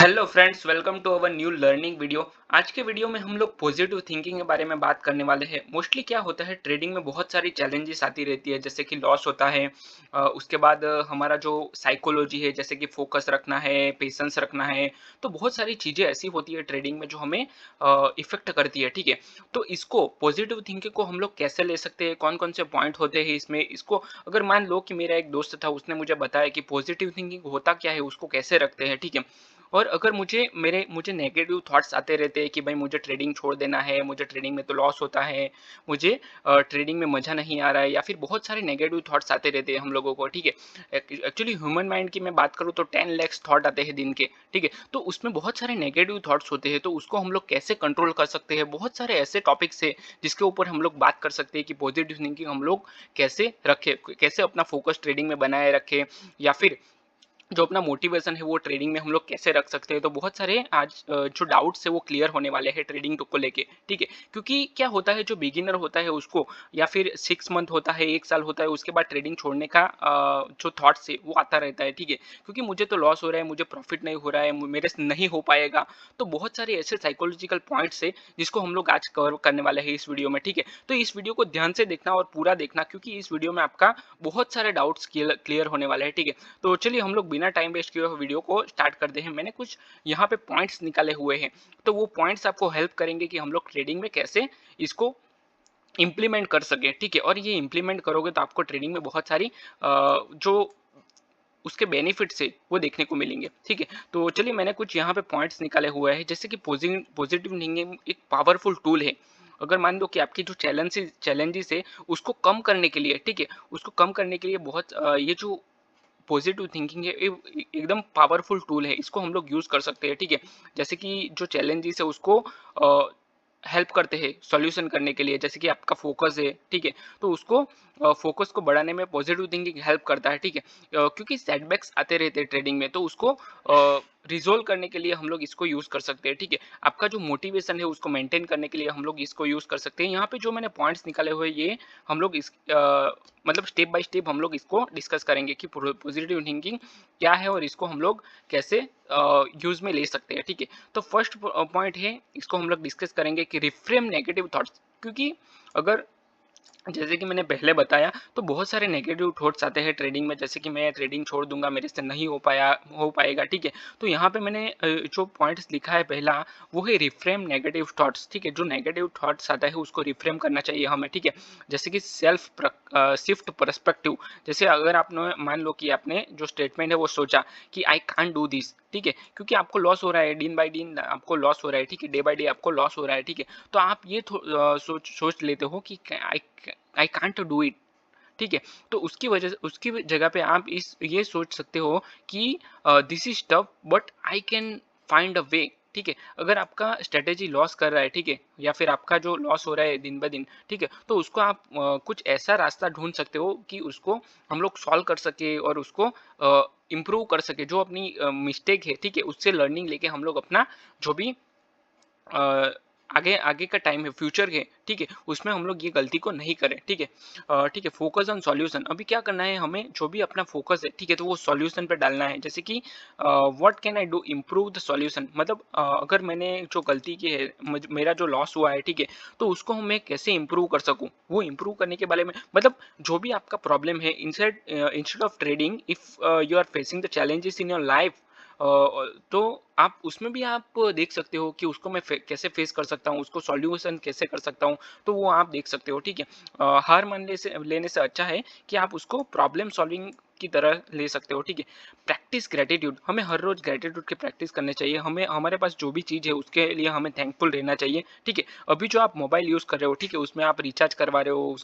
Hello friends, welcome to our new learning video. आज के video में हम लोग पॉजिटिव थिंकिंग के बारे में बात करने वाले हैं। मोस्टली क्या होता है, ट्रेडिंग में बहुत सारी चैलेंजेस आती रहती है, जैसे कि लॉस होता है। उसके बाद हमारा जो साइकोलॉजी है, जैसे कि फोकस रखना है, पेशेंस रखना है। तो बहुत सारी चीज़ें ऐसी होती है ट्रेडिंग में जो हमें इफेक्ट करती है, ठीक है। तो इसको पॉजिटिव थिंकिंग को हम लोग कैसे ले सकते हैं, कौन कौन से पॉइंट होते हैं इसमें, इसको अगर मान लो कि मेरा एक दोस्त था, उसने मुझे बताया कि पॉजिटिव थिंकिंग होता क्या है, उसको कैसे रखते हैं, ठीक है। और अगर मुझे नेगेटिव थॉट्स आते रहते हैं कि भाई मुझे ट्रेडिंग छोड़ देना है, मुझे ट्रेडिंग में तो लॉस होता है, मुझे ट्रेडिंग में मज़ा नहीं आ रहा है, या फिर बहुत सारे नेगेटिव थॉट्स आते रहते हैं हम लोगों को, ठीक है। एक्चुअली ह्यूमन माइंड की मैं बात करूँ तो 10 लैक्स थॉट आते हैं दिन के, ठीक है। तो उसमें बहुत सारे नेगेटिव थॉट्स होते हैं, तो उसको हम लोग कैसे कंट्रोल कर सकते हैं। बहुत सारे ऐसे टॉपिक्स है जिसके ऊपर हम लोग बात कर सकते हैं कि पॉजिटिव थिंकिंग हम लोग कैसे रखें, कैसे अपना फोकस ट्रेडिंग में बनाए रखें, या फिर जो अपना मोटिवेशन है वो ट्रेडिंग में हम लोग कैसे रख सकते हैं। तो बहुत सारे आज जो डाउट्स है वो क्लियर होने वाले हैं ट्रेडिंग को लेके, ठीक है। क्योंकि क्या होता है, जो बिगिनर होता है उसको, या फिर 6 मंथ होता है, 1 साल होता है, उसके बाद ट्रेडिंग छोड़ने का जो थॉट्स है वो आता रहता है, ठीक है। क्योंकि मुझे तो लॉस हो रहा है, मुझे प्रॉफिट नहीं हो रहा है, मेरे से नहीं हो पाएगा। तो बहुत सारे ऐसे साइकोलॉजिकल पॉइंट्स है जिसको हम लोग आज कवर करने वाले हैं इस वीडियो में, ठीक है। तो इस वीडियो को ध्यान से देखना और पूरा देखना, क्योंकि इस वीडियो में आपका बहुत सारे डाउट्स क्लियर होने वाले हैं, ठीक है। तो चलिए हम लोग बिना टाइम वेस्ट किए हुए वीडियो को स्टार्ट करते हैं। मैंने कुछ यहाँ पे पॉइंट्स निकाले हुए हैं, तो वो पॉइंट्स आपको हेल्प करेंगे कि हम लोग ट्रेडिंग में कैसे इसको इम्प्लीमेंट कर सके, ठीक है। और ये इम्प्लीमेंट करोगे तो आपको ट्रेडिंग में बहुत सारी जो उसके बेनिफिट्स है वो देखने को मिलेंगे, ठीक है। तो चलिए मैंने कुछ यहाँ पे पॉइंट्स निकाले हुए हैं, जैसे कि पॉजिटिव थिंकिंग एक पावरफुल टूल है। अगर मान लो कि आपकी जो चैलेंजेस है उसको कम करने के लिए, ठीक है, उसको कम करने के लिए बहुत ये जो पॉजिटिव थिंकिंग है एकदम पावरफुल टूल है, इसको हम लोग यूज कर सकते हैं, ठीक है। जैसे कि जो चैलेंजेस है उसको हेल्प करते हैं सॉल्यूशन करने के लिए, जैसे कि आपका फोकस है, ठीक है। तो उसको फोकस को बढ़ाने में पॉजिटिव थिंकिंग हेल्प करता है, ठीक है। क्योंकि सेटबैक्स आते रहते हैं ट्रेडिंग में, तो उसको रिजोल्व करने के लिए हम लोग इसको यूज कर सकते हैं, ठीक है। आपका जो मोटिवेशन है उसको मेंटेन करने के लिए हम लोग इसको यूज कर सकते हैं। यहाँ पे जो मैंने पॉइंट्स निकाले हुए ये हम लोग इस मतलब स्टेप बाय स्टेप हम लोग इसको डिस्कस करेंगे कि पॉजिटिव थिंकिंग क्या है और इसको हम लोग कैसे यूज में ले सकते हैं, ठीक है। तो फर्स्ट पॉइंट है, इसको हम लोग डिस्कस करेंगे कि रिफ्रेम नेगेटिव थॉट्स। क्योंकि अगर, जैसे कि मैंने पहले बताया, तो बहुत सारे नेगेटिव थॉट्स आते हैं ट्रेडिंग में, जैसे कि मैं ट्रेडिंग छोड़ दूंगा, मेरे से नहीं हो पाएगा, ठीक है। तो यहाँ पे मैंने जो पॉइंट्स लिखा है पहला, वो है रिफ्रेम नेगेटिव थॉट्स, ठीक है। जो नेगेटिव थॉट्स आता है उसको रिफ्रेम करना चाहिए हमें, ठीक है। जैसे कि सेल्फ शिफ्ट पर्सपेक्टिव। जैसे अगर आपने मान लो कि आपने जो स्टेटमेंट है वो सोचा कि आई कांट डू दिस, ठीक है, क्योंकि आपको लॉस हो रहा है, दिन बाय दिन आपको लॉस हो रहा है, ठीक है, डे बाय डे आपको लॉस हो रहा है, ठीक है। तो आप ये सोच लेते हो कि आई कांट डू इट, ठीक है। तो उसकी जगह पे आप इस ये सोच सकते हो कि this is tough but I can find a way, ठीक है। अगर आपका स्ट्रेटेजी लॉस कर रहा है, ठीक है, या फिर आपका जो लॉस हो रहा है दिन ब दिन, ठीक है, तो उसको आप कुछ ऐसा रास्ता ढूंढ सकते हो कि उसको हम लोग सॉल्व कर सके और उसको इम्प्रूव कर सके। जो अपनी मिस्टेक है, ठीक है, उससे लर्निंग लेके हम लोग अपना जो भी अ, आगे आगे का टाइम है, फ्यूचर है, ठीक है, उसमें हम लोग ये गलती को नहीं करें, ठीक है। ठीक है, फोकस ऑन सॉल्यूशन। अभी क्या करना है हमें, जो भी अपना फोकस है, ठीक है, तो वो सॉल्यूशन पे डालना है। जैसे कि what can I do improve the solution, मतलब अगर मैंने जो गलती की है, मेरा जो लॉस हुआ है, ठीक है, तो उसको मैं कैसे इम्प्रूव कर सकूं, वो इम्प्रूव करने के बारे में, मतलब जो भी आपका प्रॉब्लम है, instead of trading, if you are facing the challenges in your life, तो आप उसमें भी आप देख सकते हो कि उसको मैं कैसे फेस कर सकता हूँ, उसको सॉल्यूशन कैसे कर सकता हूँ, तो वो आप देख सकते हो, ठीक है। हार मान लेने से अच्छा है कि आप उसको प्रॉब्लम सॉल्विंग की तरह ले सकते हो, ठीक है। प्रैक्टिस ग्रेटिट्यूड, हमें हर रोज ग्रेटिट्यूड की प्रैक्टिस करनी चाहिए। हमें हमारे पास जो भी चीज़ है उसके लिए हमें थैंकफुल रहना चाहिए, ठीक है। अभी जो आप मोबाइल यूज़ कर रहे हो, ठीक है, उसमें आप रिचार्ज करवा रहे हो,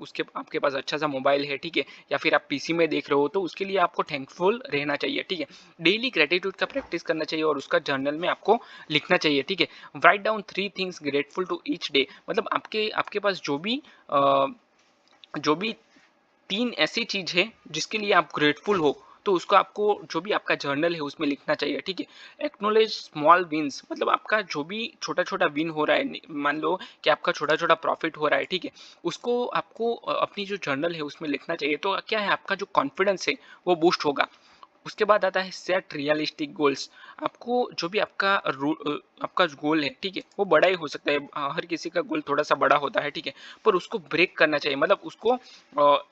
उसके आपके पास अच्छा सा मोबाइल है, ठीक है, या फिर आप पीसी में देख रहे हो, तो उसके लिए आपको थैंकफुल रहना चाहिए, ठीक है। डेली ग्रेटिट्यूड का प्रैक्टिस करना चाहिए और उसका जर्नल में आपको लिखना चाहिए, ठीक है। Write down 3 things grateful to each day, मतलब आपके आपके पास जो भी 3 ऐसी चीज है जिसके लिए आप ग्रेटफुल हो, तो उसको आपको जो भी आपका जर्नल है उसमें लिखना चाहिए, ठीक है। एक्नोलेज स्मॉल विन्स, मतलब आपका जो भी छोटा छोटा विन हो रहा है, मान लो कि आपका छोटा छोटा प्रॉफिट हो रहा है, ठीक है, उसको आपको अपनी जो जर्नल है उसमें लिखना चाहिए। तो क्या है, आपका जो कॉन्फिडेंस है वो बूस्ट होगा। उसके बाद आता है सेट रियलिस्टिक गोल्स। आपको जो भी आपका जो गोल है, ठीक है, वो बड़ा ही हो सकता है। हर किसी का गोल थोड़ा सा बड़ा होता है, ठीक है, पर उसको ब्रेक करना चाहिए। मतलब उसको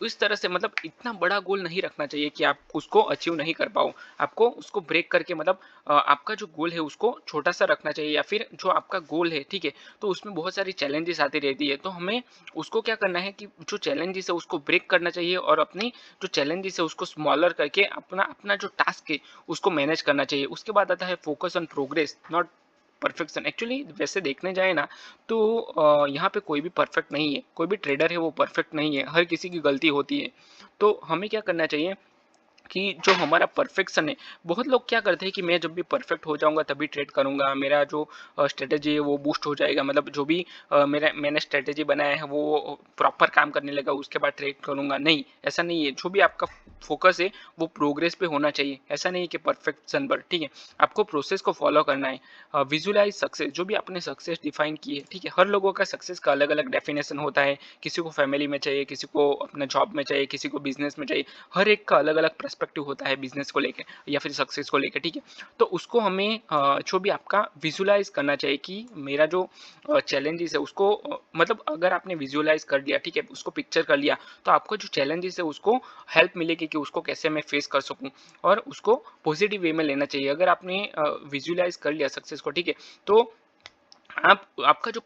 इस तरह से, मतलब इतना बड़ा गोल नहीं रखना चाहिए कि आप उसको अचीव नहीं कर पाओ। आपको उसको ब्रेक करके, मतलब आपका जो गोल है उसको छोटा सा रखना चाहिए, या फिर जो आपका गोल है, ठीक है, तो उसमें बहुत सारी चैलेंजेस आती रहती है। तो हमें उसको क्या करना है कि जो चैलेंजेस है उसको ब्रेक करना चाहिए, और अपनी जो चैलेंजेस है उसको स्मॉलर करके अपना अपना जो टास्क है उसको मैनेज करना चाहिए। उसके बाद आता है focus on progress not perfection. Actually वैसे देखने जाए ना, तो यहाँ पे कोई भी परफेक्ट नहीं है, कोई भी ट्रेडर है वो परफेक्ट नहीं है, हर किसी की गलती होती है। तो हमें क्या करना चाहिए कि जो हमारा परफेक्शन है, बहुत लोग क्या करते हैं कि मैं जब भी परफेक्ट हो जाऊंगा तभी ट्रेड करूंगा, मेरा जो स्ट्रेटेजी है वो बूस्ट हो जाएगा, मतलब जो भी मैंने स्ट्रेटेजी बनाया है वो प्रॉपर काम करने लगा, उसके बाद ट्रेड करूंगा। नहीं, ऐसा नहीं है। जो भी आपका फोकस है वो प्रोग्रेस पे होना चाहिए, ऐसा नहीं है कि परफेक्शन पर, ठीक है। आपको प्रोसेस को फॉलो करना है। विजुअलाइज सक्सेस, जो भी आपने सक्सेस डिफाइन की है, ठीक है, हर लोगों का सक्सेस का अलग अलग डेफिनेशन होता है। किसी को फैमिली में चाहिए, किसी को अपने जॉब में चाहिए, किसी को बिजनेस में चाहिए। हर एक का अलग अलग पर्सपेक्टिव होता है बिजनेस को लेकर या फिर सक्सेस को लेकर, ठीक है। तो उसको हमें जो भी आपका विजुअलाइज करना चाहिए कि मेरा जो चैलेंजेस है उसको मतलब अगर आपने विजुअलाइज कर लिया, ठीक है, उसको पिक्चर कर लिया, तो आपको जो चैलेंजेस है उसको हेल्प मिलेगी कि उसको कैसे मैं फेस कर सकूं, और उसको पॉजिटिव वे में लेना चाहिए। अगर आपने विजुअलाइज कर लिया सक्सेस को, ठीक है, तो आप आपका जो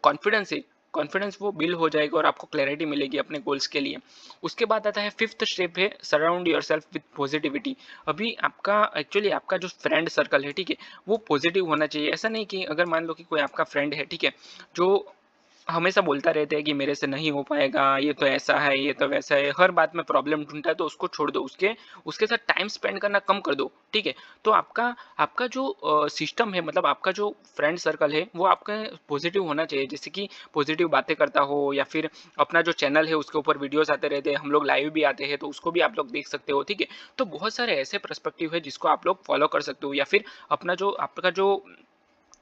कॉन्फिडेंस वो बिल्ड हो जाएगा, और आपको क्लैरिटी मिलेगी अपने गोल्स के लिए। उसके बाद आता है फिफ्थ स्टेप है सराउंड योरसेल्फ विद पॉजिटिविटी। अभी आपका एक्चुअली आपका जो फ्रेंड सर्कल है, ठीक है, वो पॉजिटिव होना चाहिए। ऐसा नहीं कि अगर मान लो कि कोई आपका फ्रेंड है, ठीक है, जो हमेशा बोलता रहता है कि मेरे से नहीं हो पाएगा, ये तो ऐसा है, ये तो वैसा है, हर बात में प्रॉब्लम ढूंढता है, तो उसको छोड़ दो, उसके उसके साथ टाइम स्पेंड करना कम कर दो, ठीक है। तो आपका आपका जो सिस्टम है, मतलब आपका जो फ्रेंड सर्कल है वो आपका पॉजिटिव होना चाहिए, जैसे कि पॉजिटिव बातें करता हो, या फिर अपना जो चैनल है उसके ऊपर वीडियोस आते रहते हैं, हम लोग लाइव भी आते हैं तो उसको भी आप लोग देख सकते हो, ठीक है। तो बहुत सारे ऐसे पर्सपेक्टिव है जिसको आप लोग फॉलो कर सकते हो, या फिर अपना जो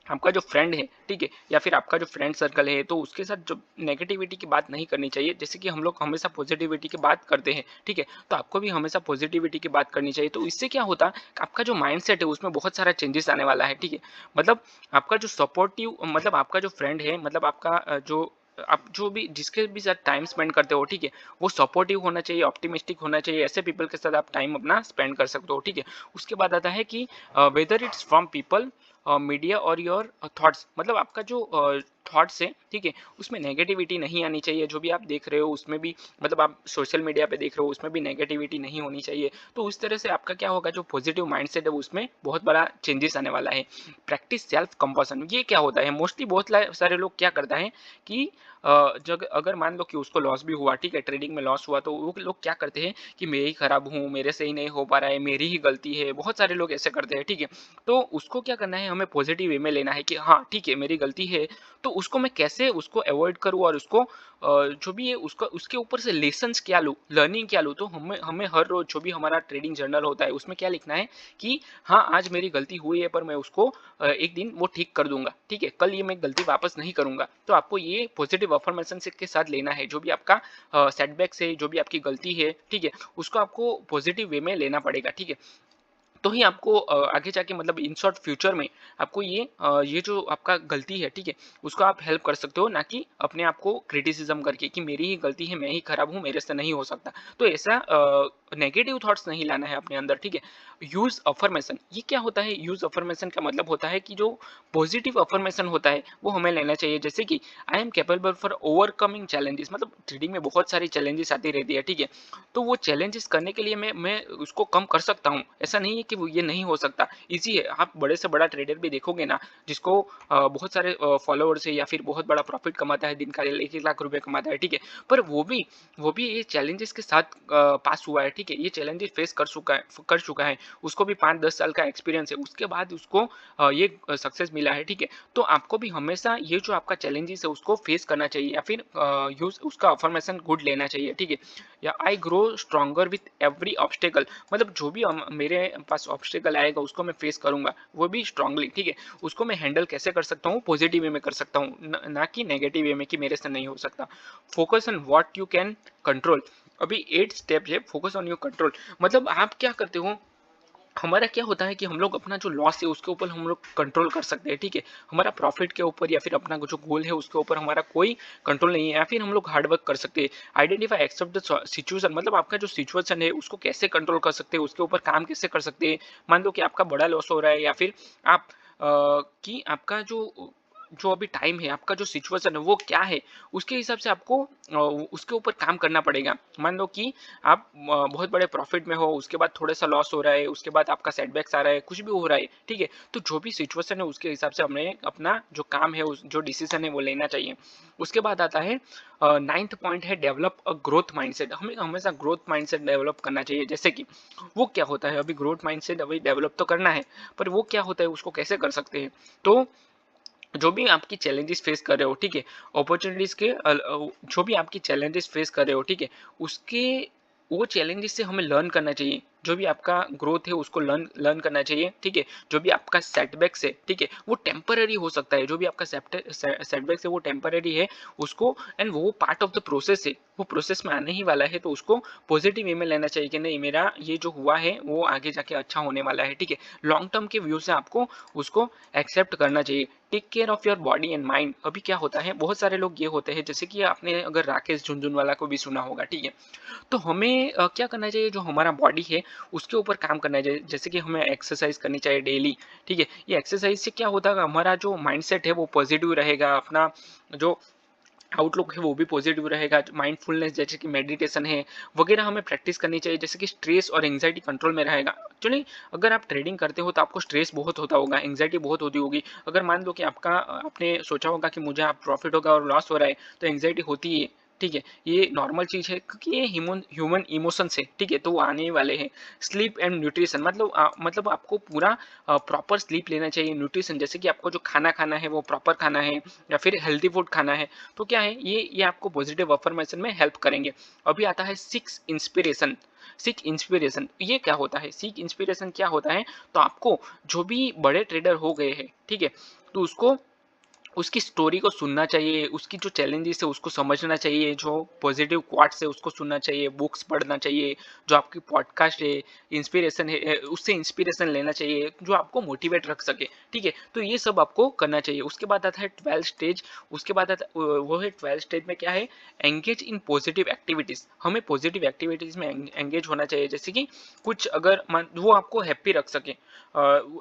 आपका जो फ्रेंड है, ठीक है, या फिर आपका जो फ्रेंड सर्कल है, तो उसके साथ जो नेगेटिविटी की बात नहीं करनी चाहिए। जैसे कि हम लोग हमेशा पॉजिटिविटी की बात करते हैं, ठीक है, तो आपको भी हमेशा पॉजिटिविटी की बात करनी चाहिए। तो इससे क्या होता है कि आपका जो माइंडसेट है उसमें बहुत सारा चेंजेस आने वाला है, ठीक है। मतलब आपका जो सपोर्टिव, मतलब आपका जो फ्रेंड है, मतलब आपका जो आप जो भी जिसके भी साथ टाइम स्पेंड करते हो, ठीक है, वो सपोर्टिव होना चाहिए, ऑप्टिमिस्टिक होना चाहिए। ऐसे पीपल के साथ आप टाइम अपना स्पेंड कर सकते हो, ठीक है। उसके बाद आता है कि whether it's from people, media और योर थॉट्स, मतलब आपका जो थॉट्स है, ठीक है, उसमें नेगेटिविटी नहीं आनी चाहिए। जो भी आप देख रहे हो उसमें भी, मतलब आप सोशल मीडिया पे देख रहे हो उसमें भी नेगेटिविटी नहीं होनी चाहिए। तो उस तरह से आपका क्या होगा, जो पॉजिटिव माइंडसेट है उसमें बहुत बड़ा चेंजेस आने वाला है। प्रैक्टिस सेल्फ कंपैशन, ये क्या होता है, मोस्टली बहुत सारे लोग क्या करता है कि जब अगर मान लो कि उसको लॉस भी हुआ, ठीक है, ट्रेडिंग में लॉस हुआ, तो वो लोग क्या करते हैं कि मैं ही खराब हूँ, मेरे से ही नहीं हो पा रहा है, मेरी ही गलती है। बहुत सारे लोग ऐसे करते हैं, ठीक है। तो उसको क्या करना है, हमें पॉजिटिव वे में लेना है कि हाँ ठीक है मेरी गलती है, तो उसको मैं कैसे उसको अवॉइड करूँ, और उसको जो भी है उसका उसके ऊपर से लेसन्स क्या लूँ, लर्निंग क्या लूँ। तो हमें हमें हर रोज जो भी हमारा ट्रेडिंग जर्नल होता है उसमें क्या लिखना है कि हाँ आज मेरी गलती हुई है, पर मैं उसको एक दिन वो ठीक कर दूंगा, ठीक है, कल ये मैं गलती वापस नहीं करूंगा। तो आपको ये पॉजिटिव अफर्मेशन से के साथ लेना है। जो भी आपका सेटबैक्स है, जो भी आपकी गलती है, ठीक है, उसको आपको पॉजिटिव वे में लेना पड़ेगा, ठीक है। तो ही आपको आगे जाके, मतलब इन शॉर्ट फ्यूचर में आपको ये जो आपका गलती है, ठीक है, उसको आप हेल्प कर सकते हो, ना कि अपने आप को क्रिटिसिज्म करके कि मेरी ही गलती है, मैं ही खराब हूँ, मेरे से नहीं हो सकता। तो ऐसा नेगेटिव थॉट्स नहीं लाना है अपने अंदर, ठीक है। यूज अफर्मेशन, ये क्या होता है, यूज अफर्मेशन का मतलब होता है कि जो पॉजिटिव अफर्मेशन होता है वो हमें लेना चाहिए। जैसे कि I am capable for overcoming challenges, मतलब ट्रेडिंग में बहुत सारी चैलेंजेस आती रहती है, ठीक है। तो वो चैलेंजेस करने के लिए मैं उसको कम कर सकता हूँ, ऐसा नहीं है कि वो ये नहीं हो सकता, ईजी है। आप बड़े से बड़ा ट्रेडर भी देखोगे ना, जिसको बहुत सारे फॉलोअर्स है, या फिर बहुत बड़ा प्रॉफिट कमाता है, दिन का 1-1 लाख रुपए कमाता है, ठीक है, पर वो भी ये चैलेंजेस के साथ पास हुआ है, ठीक है, ये चैलेंजेस फेस कर चुका है। उसको भी 5-10 साल का एक्सपीरियंस है, उसके बाद उसको ये सक्सेस मिला है, ठीक है। तो आपको भी हमेशा ये जो आपका चैलेंजेस है उसको फेस करना चाहिए, या फिर यूज उसका अफर्मेशन गुड लेना चाहिए, ठीक है। या I grow stronger with every obstacle, मतलब जो भी मेरे पास ऑब्स्टेकल आएगा उसको मैं फेस करूंगा, वो भी स्ट्रांगली, ठीक है। उसको मैं हैंडल कैसे कर सकता हूँ, पॉजिटिव वे में कर सकता हूँ, ना कि नेगेटिव वे में कि मेरे से नहीं हो सकता। Focus on what you can control, अभी 8 स्टेप है फोकस ऑन योर कंट्रोल। मतलब आप क्या करते हो, हमारा क्या होता है कि हम लोग अपना जो लॉस है उसके ऊपर हम लोग कंट्रोल कर सकते हैं, ठीक है। हमारा प्रॉफिट के ऊपर या फिर अपना जो गोल है उसके ऊपर हमारा कोई कंट्रोल नहीं है, या फिर हम लोग हार्ड वर्क कर सकते हैं। आइडेंटिफाई एक्सेप्ट द सिचुएशन, मतलब आपका जो सिचुएशन है उसको कैसे कंट्रोल कर सकते हैं, उसके ऊपर काम कैसे कर सकते हैं। मान लो कि आपका बड़ा लॉस हो रहा है, या फिर आप कि आपका जो जो अभी टाइम है, आपका जो सिचुएशन है वो क्या है, उसके हिसाब से आपको उसके ऊपर काम करना पड़ेगा। मान लो कि आप बहुत बड़े प्रॉफिट में हो, उसके बाद थोड़ा सा लॉस हो रहा है, उसके बाद आपका सेटबैक्स आ रहा है, कुछ भी हो रहा है, ठीक है। तो जो भी सिचुएशन है उसके हिसाब से हमें अपना जो काम है, उस जो डिसीजन है वो लेना चाहिए। उसके बाद आता है नाइन्थ पॉइंट है डेवलप अ ग्रोथ माइंडसेट। हमें हमेशा ग्रोथ माइंडसेट डेवलप करना चाहिए। जैसे कि वो क्या होता है, अभी ग्रोथ माइंडसेट अभी डेवलप तो करना है, पर वो क्या होता है, उसको कैसे कर सकते हैं। तो जो भी आपकी चैलेंजेस फेस कर रहे हो, ठीक है, अपॉर्चुनिटीज के जो भी आपकी चैलेंजेस फेस कर रहे हो, ठीक है, उसके वो चैलेंजेस से हमें लर्न करना चाहिए। जो भी आपका ग्रोथ है उसको लर्न लर्न करना चाहिए, ठीक है। जो भी आपका सेटबैक्स है, ठीक है, वो टेम्पररी हो सकता है। जो भी आपका सेटबैक्स है वो टेम्पररी है, उसको एंड वो पार्ट ऑफ द प्रोसेस है, वो प्रोसेस में आने ही वाला है। तो उसको पॉजिटिव वे में लेना चाहिए कि नहीं, मेरा ये जो हुआ है वो आगे जाके अच्छा होने वाला है, ठीक है। लॉन्ग टर्म के व्यू से आपको उसको एक्सेप्ट करना चाहिए। Take care of your body and mind. अभी क्या होता है, बहुत सारे लोग ये होते हैं, जैसे कि आपने अगर राकेश झुनझुनवाला को भी सुना होगा, ठीक है। तो हमें क्या करना चाहिए, जो हमारा बॉडी है उसके ऊपर काम करना चाहिए। जैसे कि हमें एक्सरसाइज करनी चाहिए डेली, ठीक है। ये एक्सरसाइज से क्या होता है, हमारा जो माइंडसेट है वो पॉजिटिव रहेगा, अपना जो आउटलुक है वो भी पॉजिटिव रहेगा। माइंडफुलनेस जैसे कि मेडिटेशन है वगैरह हमें प्रैक्टिस करनी चाहिए, जैसे कि स्ट्रेस और एंग्जाइटी कंट्रोल में रहेगा। चलिए, अगर आप ट्रेडिंग करते हो तो आपको स्ट्रेस बहुत होता होगा, एंग्जाइटी बहुत होती होगी। अगर मान लो कि आपका आपने सोचा होगा कि मुझे आप प्रॉफिट होगा और लॉस हो रहा है, तो एंग्जाइटी होती ही है, ठीक है। ये नॉर्मल चीज है, क्योंकि ये ह्यूमन ह्यूमन इमोशंस है, ठीक है, तो वो आने ही वाले हैं। स्लीप एंड न्यूट्रिशन, मतलब आपको पूरा प्रॉपर स्लीप लेना चाहिए। न्यूट्रिशन जैसे कि आपको जो खाना खाना है वो प्रॉपर खाना है, या फिर हेल्दी फूड खाना है। तो क्या है, ये आपको पॉजिटिव अफर्मेशन में हेल्प करेंगे। अभी आता है सिक्स इंस्पिरेशन। सीक इंस्पिरेशन ये क्या होता है, सीक इंस्पिरेशन क्या होता है, तो आपको जो भी बड़े ट्रेडर हो गए हैं, ठीक है, तो उसको उसकी स्टोरी को सुनना चाहिए, उसकी जो चैलेंजेस है उसको समझना चाहिए, जो पॉजिटिव क्वाट्स है उसको सुनना चाहिए, बुक्स पढ़ना चाहिए, जो आपकी पॉडकास्ट है, इंस्पिरेशन है, उससे इंस्पिरेशन लेना चाहिए जो आपको मोटिवेट रख सके, ठीक है। तो ये सब आपको करना चाहिए। उसके बाद आता है 12 स्टेज। उसके बाद आता वो है 12 स्टेज में क्या है, एंगेज इन पॉजिटिव एक्टिविटीज। हमें पॉजिटिव एक्टिविटीज में एंगेज होना चाहिए, जैसे कि कुछ अगर वो आपको हैप्पी रख सके,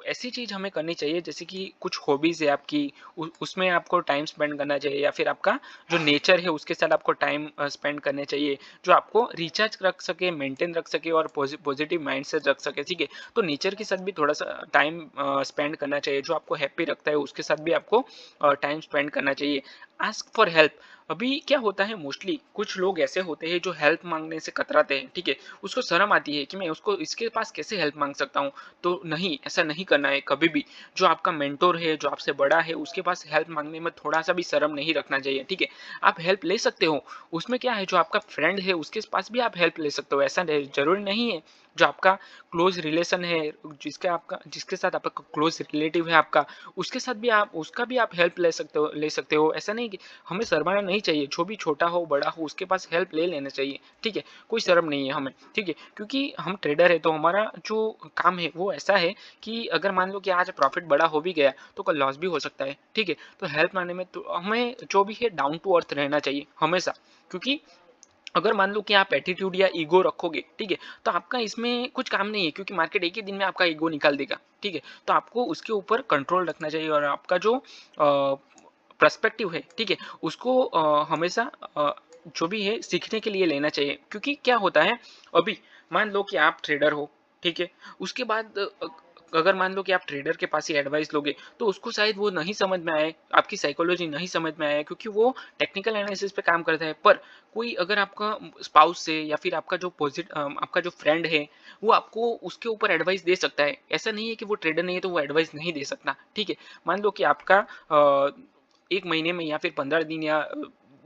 ऐसी चीज हमें करनी चाहिए। जैसे कि कुछ हॉबीज है आपकी, उसमें आपको टाइम स्पेंड करना चाहिए, या फिर आपका जो नेचर है उसके साथ आपको टाइम स्पेंड करने चाहिए, जो आपको रिचार्ज रख सके, मेंटेन रख सके और पॉजिटिव माइंड से रख सके, ठीक है। तो नेचर के साथ भी थोड़ा सा टाइम स्पेंड करना चाहिए। जो आपको हैप्पी रखता है उसके साथ भी आपको टाइम स्पेंड करना चाहिए। Ask for help. अभी क्या होता है, मोस्टली कुछ लोग ऐसे होते हैं जो हेल्प मांगने से कतराते हैं, ठीक है। उसको शर्म आती है कि मैं उसको इसके पास कैसे हेल्प मांग सकता हूँ। तो नहीं, ऐसा नहीं करना है कभी भी। जो आपका मेंटोर है, जो आपसे बड़ा है, उसके पास हेल्प मांगने में थोड़ा सा भी शर्म नहीं रखना चाहिए, ठीक है। आप हेल्प ले सकते हो, उसमें क्या है, जो आपका फ्रेंड है उसके पास भी आप हेल्प ले सकते हो, ऐसा जरूरी नहीं है। जो आपका क्लोज रिलेशन है, जिसके साथ आपका क्लोज रिलेटिव है आपका, उसके साथ भी आप उसका भी आप हेल्प ले सकते हो। ऐसा नहीं कि हमें शर्माना नहीं चाहिए, जो भी छोटा हो बड़ा हो उसके पास हेल्प ले लेना चाहिए, ठीक है। कोई शर्म नहीं है हमें, ठीक है, क्योंकि हम ट्रेडर है तो हमारा जो काम है वो ऐसा है कि अगर मान लो कि आज प्रॉफिट बड़ा हो भी गया तो कल लॉस भी हो सकता है, ठीक है। तो हेल्प मांगने में तो हमें जो भी है डाउन टू अर्थ रहना चाहिए हमेशा। क्योंकि अगर मान लो कि आप एटीट्यूड या ईगो रखोगे, ठीक है, तो आपका इसमें कुछ काम नहीं है, क्योंकि मार्केट एक ही दिन में आपका ईगो निकाल देगा, ठीक है। तो आपको उसके ऊपर कंट्रोल रखना चाहिए, और आपका जो पर्सपेक्टिव है, ठीक है, उसको हमेशा जो भी है सीखने के लिए लेना चाहिए। क्योंकि क्या होता है, अभी मान लो कि आप ट्रेडर हो, ठीक है, उसके बाद अगर मान लो कि आप ट्रेडर के पास ही एडवाइस लोगे तो उसको शायद वो नहीं समझ में आए, आपकी साइकोलॉजी नहीं समझ में आए, क्योंकि वो टेक्निकल एनालिसिस पे काम करता है। पर कोई अगर आपका स्पाउस से या फिर आपका जो आपका जो फ्रेंड है, वो आपको उसके ऊपर एडवाइस दे सकता है। ऐसा नहीं है कि वो ट्रेडर नहीं है तो वो एडवाइस नहीं दे सकता, ठीक है। मान लो कि आपका 1 महीने में या फिर 15 दिन या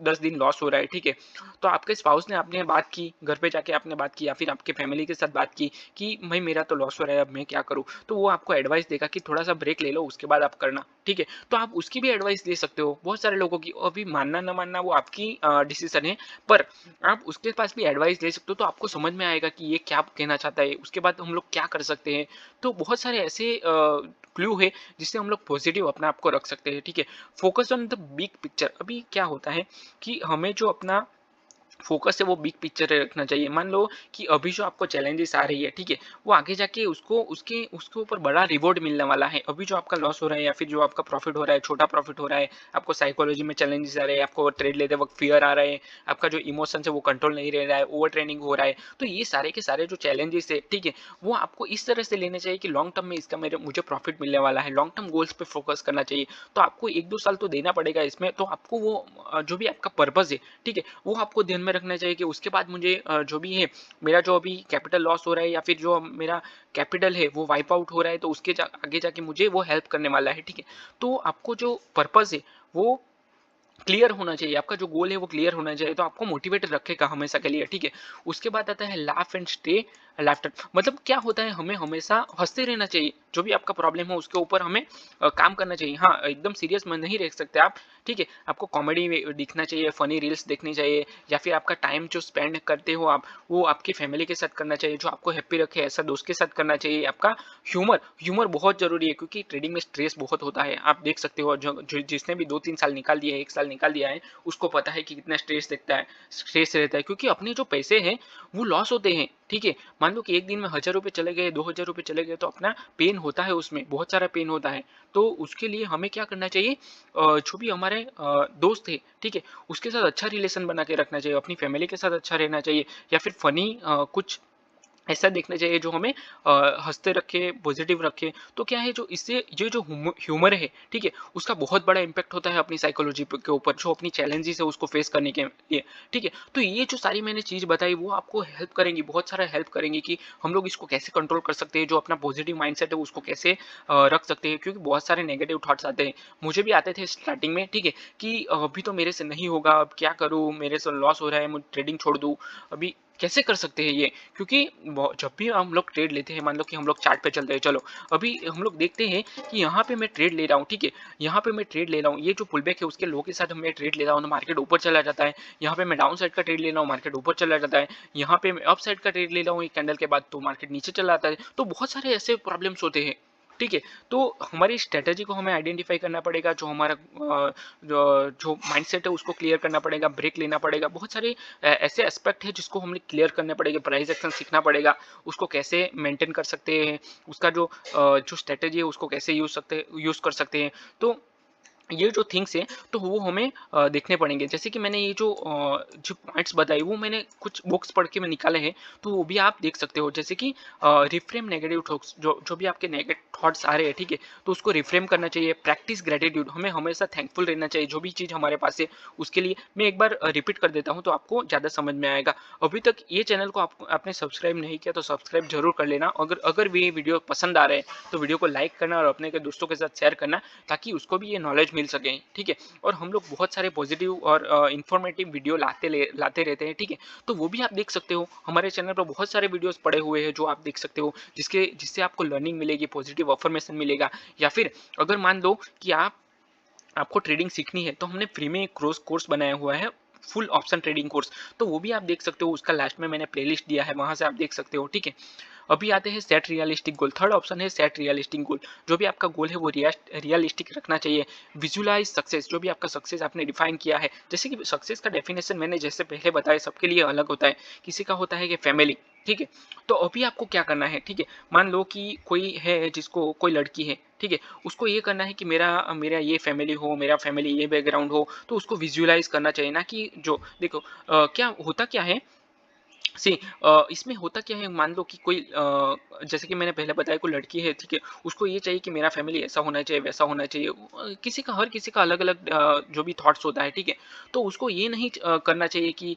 10 दिन लॉस हो रहा है, ठीक है? तो आपके स्पाउस ने आपने बात की, घर पे जाके आपने बात की या फिर आपके फैमिली के साथ बात की कि भाई मेरा तो लॉस हो रहा है, अब मैं क्या करूँ? तो वो आपको एडवाइस देगा कि थोड़ा-सा ब्रेक ले लो, उसके बाद आप करना, ठीक है? तो आप उसकी भी एडवाइस ले सकते हो, बहुत सारे लोगों की। अभी मानना ना मानना वो आपकी डिसीज़न है, पर आप उसके पास भी एडवाइस ले सकते हो, तो आपको समझ में आएगा कि ये क्या कहना चाहता है, उसके बाद हम लोग क्या कर सकते हैं। तो बहुत सारे ऐसे क्लू है जिससे हम लोग पॉजिटिव अपने आप को रख सकते हैं, ठीक है? Focus on the big picture. अभी क्या होता है कि हमें जो अपना फोकस है वो बिग पिक्चर रखना चाहिए। मान लो कि अभी जो आपको चैलेंजेस आ रही है, ठीक है? वो आगे जाके उसको उसके उसके ऊपर बड़ा रिवॉर्ड मिलने वाला है। अभी जो आपका लॉस हो रहा है या फिर जो आपका प्रॉफिट हो रहा है, छोटा प्रॉफिट हो रहा है, आपको साइकोलॉजी में चैलेंजेस आ रहे हैं, आपको ट्रेड लेते वक़्त फ़ियर आ रहा है, आपका जो इमोशंस है वो कंट्रोल नहीं रह रहा है, ओवर ट्रेनिंग हो रहा है। तो ये सारे के सारे जो चैलेंजेस है, ठीक है? वो आपको इस तरह से लेने चाहिए कि लॉन्ग टर्म में इसका मेरे मुझे प्रॉफिट मिलने वाला है। लॉन्ग टर्म गोल्स पे फोकस करना चाहिए। तो आपको 1-2 साल तो देना पड़ेगा इसमें, तो आपको वो जो भी आपका पर्पज़ है, ठीक है? वो आपको ध्यान में रखना चाहिए कि उसके बाद मुझे जो भी है, मेरा जो अभी कैपिटल लॉस हो रहा है या फिर जो मेरा कैपिटल है वो वाइप आउट हो रहा है, तो उसके आगे जाके मुझे वो हेल्प करने वाला है, ठीक है? तो आपको जो पर्पज़ है वो क्लियर होना चाहिए, आपका जो गोल है वो क्लियर होना चाहिए, तो आपको मोटिवेटेड रखेगा हमेशा के लिए, ठीक है? उसके बाद आता है लाफ एंड स्टे लाफ्टर। मतलब क्या होता है, हमें हमेशा हँसते रहना चाहिए, जो भी आपका प्रॉब्लम है उसके ऊपर हमें काम करना चाहिए। हाँ, एकदम सीरियस में नहीं रह सकते आप, ठीक है? आपको कॉमेडी दिखना चाहिए, फनी रील्स देखनी चाहिए या फिर आपका टाइम जो स्पेंड करते हो आप, वो आपकी फैमिली के साथ करना चाहिए, जो आपको हैप्पी रखे ऐसा दोस्त के साथ करना चाहिए। आपका ह्यूमर ह्यूमर बहुत ज़रूरी है, क्योंकि ट्रेडिंग में स्ट्रेस बहुत होता है। आप देख सकते हो जिसने भी 2-3 साल निकाल दिए हैं, 1 साल निकाल दिया है, उसको पता है कि कितना स्ट्रेस रहता है, क्योंकि अपने जो पैसे हैं वो लॉस होते हैं, ठीक है? मान लो कि एक दिन में ₹1000 चले गए, ₹2000 चले गए, तो अपना पेन होता है उसमें, बहुत सारा पेन होता है। तो उसके लिए हमें क्या करना चाहिए, जो भी हमारे दोस्त है, ठीक है? उसके साथ अच्छा रिलेशन बना के रखना चाहिए, अपनी फैमिली के साथ अच्छा रहना चाहिए या फिर फ़नी कुछ ऐसा देखना चाहिए जो हमें हँसते रखे, पॉज़िटिव रखे। तो क्या है, जो इससे ये जो ह्यूमर है, ठीक है? उसका बहुत बड़ा इम्पैक्ट होता है अपनी साइकोलॉजी के ऊपर, जो अपनी चैलेंजेस है उसको फेस करने के लिए, ठीक है? तो ये जो सारी मैंने चीज़ बताई वो आपको हेल्प करेंगी, बहुत सारा हेल्प करेंगी कि हम लोग इसको कैसे कंट्रोल कर सकते हैं, जो अपना पॉज़िटिव माइंडसेट है उसको कैसे रख सकते हैं, क्योंकि बहुत सारे नेगेटिव थॉट्स आते हैं। मुझे भी आते थे स्टार्टिंग में, ठीक है? कि अभी तो मेरे से नहीं होगा, अब क्या करूँ? मेरे से लॉस हो रहा है, मैं ट्रेडिंग छोड़ दूँ, अभी कैसे कर सकते हैं ये? क्योंकि जब भी हम लोग ट्रेड लेते हैं, मान लो कि हम लोग चार्ट पे चल रहे हैं, चलो अभी हम लोग देखते हैं कि यहाँ पे मैं ट्रेड ले रहा हूँ, ठीक है? यहाँ पे मैं ट्रेड ले रहा हूँ, ये जो पुल बैक है उसके लो के साथ मैं ट्रेड ले रहा हूँ, तो मार्केट ऊपर चला जाता है। यहाँ पे मैं डाउन साइड का ट्रेड ले रहा हूँ, मार्केट ऊपर चला जाता है। यहाँ पे मैं अप साइड का ट्रेड ले रहा हूँ एक कैंडल के बाद, तो मार्केट नीचे चला आता है। तो बहुत सारे ऐसे प्रॉब्लम्स होते हैं, ठीक है? तो हमारी स्ट्रेटेजी को हमें आइडेंटिफाई करना पड़ेगा, जो हमारा जो माइंडसेट है उसको क्लियर करना पड़ेगा, ब्रेक लेना पड़ेगा। बहुत सारे ऐसे एस्पेक्ट है जिसको हमें क्लियर करने पड़ेंगे, प्राइस एक्शन सीखना पड़ेगा, उसको कैसे मेंटेन कर सकते हैं, उसका जो स्ट्रेटेजी है उसको कैसे यूज़ कर सकते हैं। तो ये जो थिंग्स हैं तो वो हमें देखने पड़ेंगे। जैसे कि मैंने ये जो पॉइंट्स बताए वो मैंने कुछ बुक्स पढ़ के मैं निकाले हैं, तो वो भी आप देख सकते हो। जैसे कि रिफ्रेम नेगेटिव थॉट्स, जो जो भी आपके नेगेटिव थॉट्स आ रहे हैं, ठीक है? तो उसको रिफ्रेम करना चाहिए। प्रैक्टिस ग्रैटिट्यूड, हमें हमेशा थैंकफुल रहना चाहिए, जो भी चीज़ हमारे पास है उसके लिए। मैं एक बार रिपीट कर देता हूँ तो आपको ज़्यादा समझ में आएगा। अभी तक ये चैनल को आपने सब्सक्राइब नहीं किया तो सब्सक्राइब ज़रूर कर लेना। अगर अगर भी वीडियो पसंद आ रहे हैं तो वीडियो को लाइक करना और अपने के दोस्तों के साथ शेयर करना, ताकि उसको भी ये नॉलेज मिल सके, ठीक है? और हम लोग बहुत सारे पॉजिटिव और इन्फॉर्मेटिव वीडियो लाते रहते हैं, ठीक है? तो वो भी आप देख सकते हो। हमारे चैनल पर बहुत सारे वीडियोस पड़े हुए हैं जो आप देख सकते हो, जिससे आपको लर्निंग मिलेगी, पॉजिटिव अफर्मेशन मिलेगा। या फिर अगर मान लो कि आपको ट्रेडिंग सीखनी है, तो हमने फ्री में एक कोर्स बनाया हुआ है, फुल ऑप्शन ट्रेडिंग कोर्स। तो वो भी आप देख सकते हो, उसका लास्ट में मैंने प्लेलिस्ट दिया है, वहां से आप देख सकते हो, ठीक है? अभी आते हैं सेट रियलिस्टिक गोल। थर्ड ऑप्शन है सेट रियलिस्टिक गोल। जो भी आपका गोल है वो रियलिस्टिक रखना चाहिए। विजुलाइज सक्सेस, जो भी आपका सक्सेस आपने डिफाइन किया है। जैसे कि सक्सेस का डेफिनेशन मैंने जैसे पहले बताया, सबके लिए अलग होता है। किसी का होता है कि फैमिली, ठीक है? तो अभी आपको क्या करना है, ठीक है? मान लो कि कोई है, जिसको कोई लड़की है, ठीक है? उसको ये करना है कि मेरा मेरा ये फैमिली हो, मेरा फैमिली ये बैकग्राउंड हो, तो उसको विजुअलाइज करना चाहिए ना, कि जो देखो क्या होता क्या है, सी इसमें होता क्या है, मान लो कि कोई जैसे कि मैंने पहले बताया, कोई लड़की है, ठीक है? उसको ये चाहिए कि मेरा फैमिली ऐसा होना चाहिए, वैसा होना चाहिए। हर किसी का अलग-अलग जो भी थॉट्स होता है, ठीक है? तो उसको ये नहीं करना चाहिए कि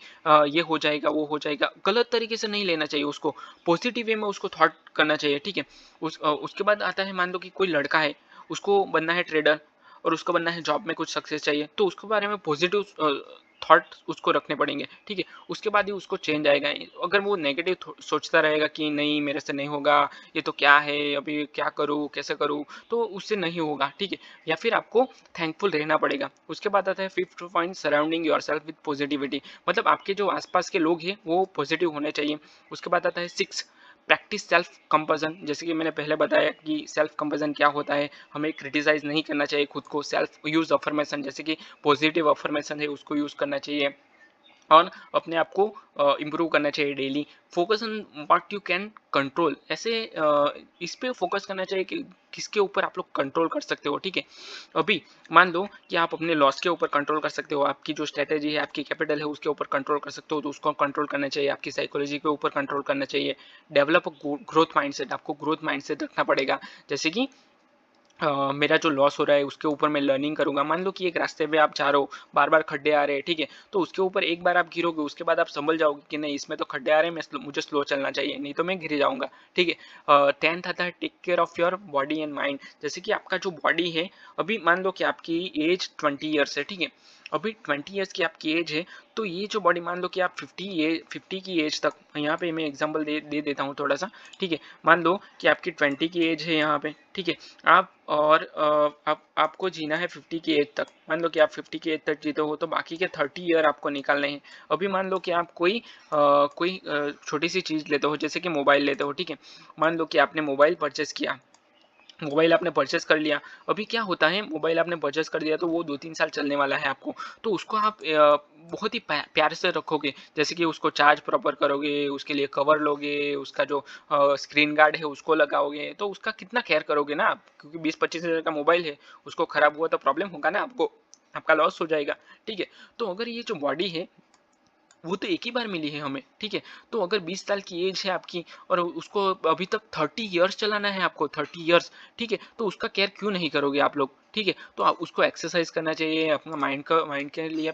ये हो जाएगा, वो हो जाएगा। गलत तरीके से नहीं लेना चाहिए उसको, पॉजिटिव वे में उसको थॉट करना चाहिए, ठीक है? उसके बाद आता है, मान लो कि कोई लड़का है, उसको बनना है ट्रेडर और उसको बनना है जॉब में कुछ सक्सेस चाहिए, तो उसके बारे में पॉजिटिव थॉट उसको रखने पड़ेंगे, ठीक है? उसके बाद ही उसको चेंज आएगा। अगर वो नेगेटिव सोचता रहेगा कि नहीं मेरे से नहीं होगा, ये तो क्या है, अभी क्या करूँ, कैसे करूँ, तो उससे नहीं होगा, ठीक है? या फिर आपको थैंकफुल रहना पड़ेगा। उसके बाद आता है fifth point, surrounding yourself with positivity, मतलब आपके जो आसपास के लोग हैं वो पॉजिटिव होने चाहिए। उसके बाद आता है सिक्स, प्रैक्टिस सेल्फ कंपैशन, जैसे कि मैंने पहले बताया कि सेल्फ कंपैशन क्या होता है, हमें क्रिटिसाइज नहीं करना चाहिए खुद को। सेल्फ यूज अफर्मेशन, जैसे कि पॉजिटिव अफर्मेशन है उसको यूज करना चाहिए, और अपने आप को इम्प्रूव करना चाहिए daily. Focus on what you can control, ऐसे इस पे फोकस करना चाहिए कि किसके ऊपर आप लोग कंट्रोल कर सकते हो, ठीक है? अभी मान लो कि आप अपने लॉस के ऊपर कंट्रोल कर सकते हो, आपकी जो स्ट्रेटेजी है, आपकी कैपिटल है, उसके ऊपर कंट्रोल कर सकते हो, तो उसको कंट्रोल करना चाहिए। आपकी साइकोलॉजी के ऊपर कंट्रोल करना चाहिए। डेवलप ग्रोथ माइंडसेट, आपको ग्रोथ माइंडसेट रखना पड़ेगा। जैसे कि मेरा जो लॉस हो रहा है उसके ऊपर मैं लर्निंग करूंगा। मान लो कि एक रास्ते पे आप जा रहे हो, बार बार खड्डे आ रहे हैं, ठीक है? तो उसके ऊपर एक बार आप गिरोगे, उसके बाद आप संभल जाओगे कि नहीं इसमें तो खड्डे आ रहे हैं, मुझे स्लो चलना चाहिए, नहीं तो मैं गिर जाऊंगा, ठीक है? 10th आता है take care of your body and mind, जैसे कि आपका जो बॉडी है, अभी मान लो कि आपकी एज 20 ईयर्स है, ठीक है? अभी 20 ईयर्स की आपकी एज है, तो ये जो बॉडी, मान लो कि आप 50 की एज तक, यहाँ पे मैं एग्जांपल दे देता हूँ थोड़ा सा, ठीक है? मान लो कि आपकी 20 की एज है यहाँ पे, ठीक है? आप और आपको जीना है 50 की एज तक। मान लो कि आप 50 की एज तक जीते हो, तो बाकी के 30 ईयर आपको निकालने हैं। अभी मान लो कि आप कोई छोटी सी चीज़ लेते हो, जैसे कि मोबाइल लेते हो, ठीक है? मान लो कि आपने मोबाइल परचेस किया, मोबाइल आपने परचेस कर लिया। अभी क्या होता है, मोबाइल आपने परचेस कर दिया तो वो 2-3 साल चलने वाला है आपको, तो उसको आप बहुत ही प्यार से रखोगे, जैसे कि उसको चार्ज प्रॉपर करोगे, उसके लिए कवर लोगे, उसका जो स्क्रीन गार्ड है उसको लगाओगे, तो उसका कितना केयर करोगे ना आप, क्योंकि 20-25 हज़ार का मोबाइल है, उसको खराब हुआ तो प्रॉब्लम होगा ना आपको, आपका लॉस हो जाएगा, ठीक है? तो अगर ये जो बॉडी है वो तो एक ही बार मिली है हमें, ठीक है? तो अगर 20 साल की एज है आपकी और उसको अभी तक 30 ईयर्स चलाना है आपको, 30 ईयर्स, ठीक है? तो उसका केयर क्यों नहीं करोगे आप लोग, ठीक है? तो आप उसको एक्सरसाइज करना चाहिए, अपना माइंड के लिए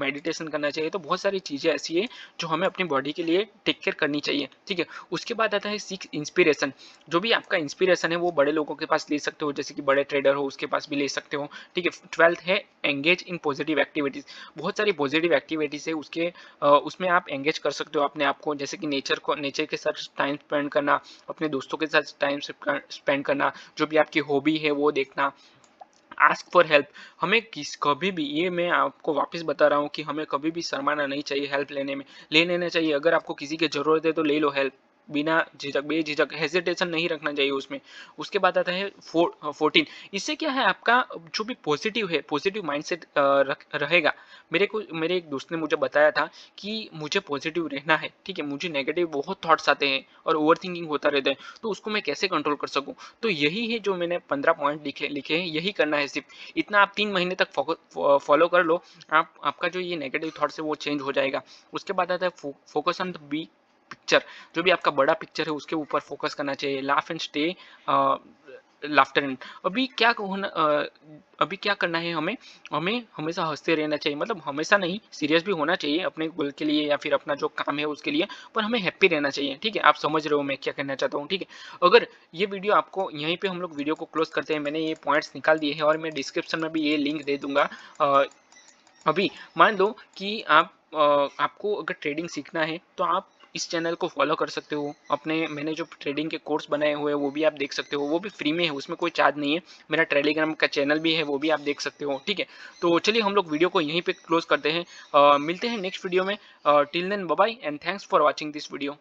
मेडिटेशन करना चाहिए। तो बहुत सारी चीज़ें ऐसी है जो हमें अपनी बॉडी के लिए टेक केयर करनी चाहिए, ठीक है? उसके बाद आता है सीख इंस्पिरेशन, जो भी आपका इंस्पिरेशन है वो बड़े लोगों के पास ले सकते हो, जैसे कि बड़े ट्रेडर हो उसके पास भी ले सकते हो, ठीक है? 12th है एंगेज इन पॉजिटिव एक्टिविटीज़, बहुत सारी पॉजिटिव एक्टिविटीज़ है, उसमें आप एंगेज कर सकते हो अपने आप को, जैसे कि नेचर के साथ टाइम स्पेंड करना, अपने दोस्तों के साथ टाइम स्पेंड करना, जो भी आपकी हॉबी है वो देखना। आस्क फॉर हेल्प, हमें किस कभी भी, ये मैं आपको वापस बता रहा हूँ कि हमें कभी भी शर्माना नहीं चाहिए हेल्प लेने में, ले लेना चाहिए। अगर आपको किसी की ज़रूरत है तो ले लो हेल्प, बिना झिझक, बेझिझक, हेजिटेशन नहीं रखना चाहिए उसमें। उसके बाद आता है 14, इससे क्या है, आपका जो भी पॉजिटिव है, पॉजिटिव माइंडसेट रहेगा। मेरे एक दोस्त ने मुझे बताया था कि मुझे पॉजिटिव रहना है, ठीक है? मुझे नेगेटिव बहुत थॉट्स आते हैं और ओवर थिंकिंग होता रहता है, तो उसको मैं कैसे कंट्रोल कर सकूं? तो यही है जो मैंने 15 पॉइंट लिखे लिखे हैं, यही करना है सिर्फ। इतना आप 3 महीने तक फॉलो कर लो, आपका जो ये नेगेटिव थॉट्स है वो चेंज हो जाएगा। उसके बाद आता है focus on the big picture, जो भी आपका बड़ा पिक्चर है उसके ऊपर फोकस करना चाहिए। Laugh and stay laughter and, अभी क्या होना अभी क्या करना है, हमें हमें हमेशा हंसते रहना चाहिए, मतलब हमेशा नहीं, सीरियस भी होना चाहिए अपने गोल के लिए या फिर अपना जो काम है उसके लिए, पर हमें हैप्पी रहना चाहिए, ठीक है? आप समझ रहे हो मैं क्या कहना चाहता हूँ, ठीक है? अगर ये वीडियो आपको, यहीं पे हम लोग वीडियो को क्लोज करते हैं, मैंने ये पॉइंट्स निकाल दिए हैं और मैं डिस्क्रिप्शन में भी ये लिंक दे दूंगा। अभी मान लो कि आपको अगर ट्रेडिंग सीखना है तो आप इस चैनल को फॉलो कर सकते हो। अपने मैंने जो ट्रेडिंग के कोर्स बनाए हुए हैं वो भी आप देख सकते हो, वो भी फ्री में है, उसमें कोई चार्ज नहीं है। मेरा टेलीग्राम का चैनल भी है, वो भी आप देख सकते हो, ठीक है? तो चलिए हम लोग वीडियो को यहीं पे क्लोज करते हैं, मिलते हैं नेक्स्ट वीडियो में। Till then bye bye and thanks for watching this video.